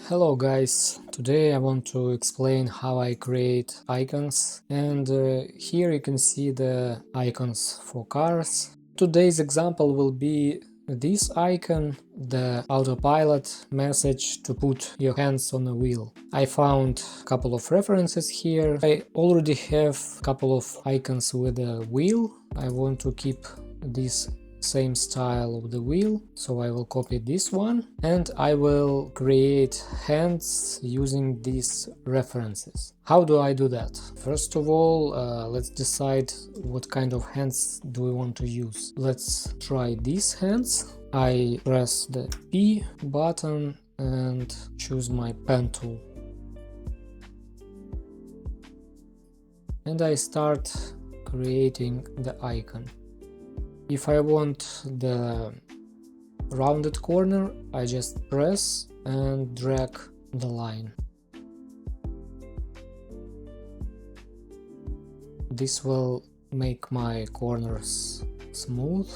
Hello guys, today I want to explain how I create icons, and here you can see the icons for cars. Today's example will be this icon, the autopilot message to put your hands on a wheel. I found a couple of references here. I already have a couple of icons with a wheel. I want to keep this same style of the wheel, so I will copy this one and I will create hands using these references. How do I do that? First of all, let's decide what kind of hands do we want to use. Let's try these hands. I press the P button and choose my pen tool, and I start creating the icon. If I want the rounded corner, I just press and drag the line. This will make my corners smooth,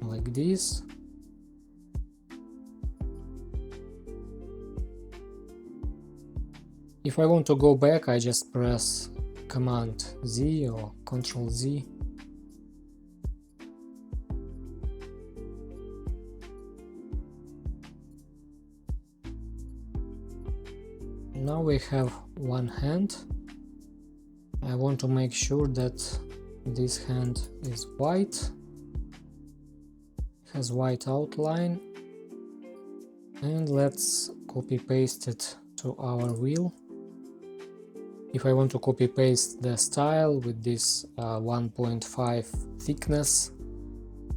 like this. If I want to go back, I just press Command Z or Ctrl Z. Now we have one hand. I want to make sure that this hand is white, has white outline, and let's copy paste it to our wheel. If I want to copy paste the style with this 1.5 thickness,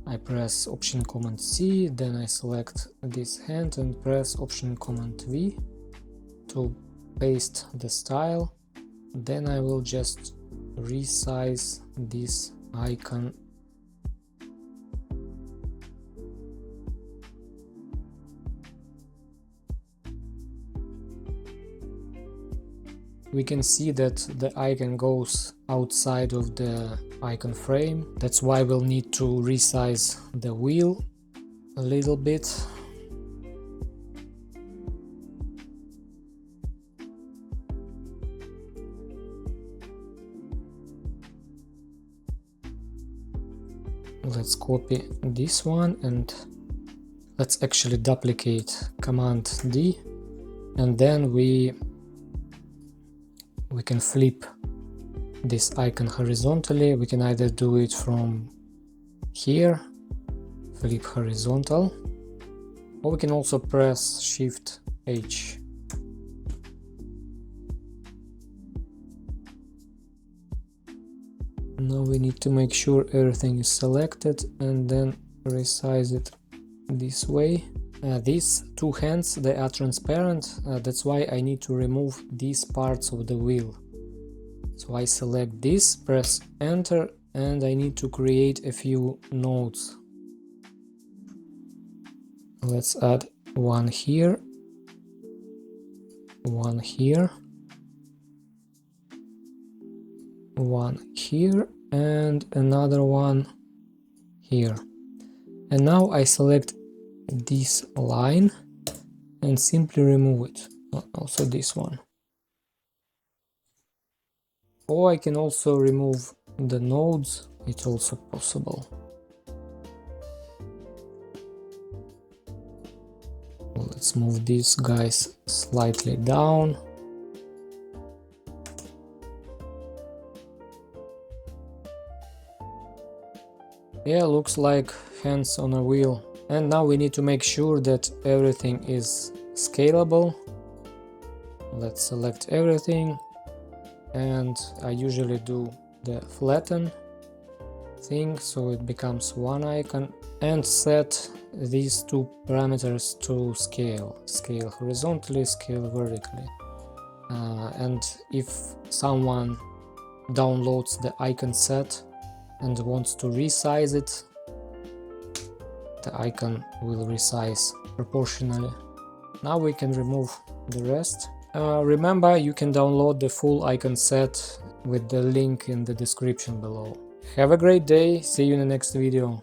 I press Option Command C, then I select this hand and press Option Command V to paste the style. Then I will just resize this icon. We can see that the icon goes outside of the icon frame. That's why we'll need to resize the wheel a little bit. Let's copy this one and let's actually duplicate Command D, and then we can flip this icon horizontally. We can either do it from here, flip horizontal, or we can also press Shift H. Now we need to make sure everything is selected and then resize it this way. These two hands, they are transparent, that's why I need to remove these parts of the wheel. So I select this, press Enter, and I need to create a few nodes. Let's add one here, one here, one here, and another one here. And now I select this line and simply remove it. Also this one. Or I can also remove the nodes, it's also possible. Let's move these guys slightly down. Yeah, looks like hands on a wheel. And now we need to make sure that everything is scalable. Let's select everything, and I usually do the flatten thing so it becomes one icon, and set these two parameters to scale horizontally, scale vertically. And if someone downloads the icon set and wants to resize it, the icon will resize proportionally. Now we can remove the rest. Remember, you can download the full icon set with the link in the description below. Have a great day, see you in the next video.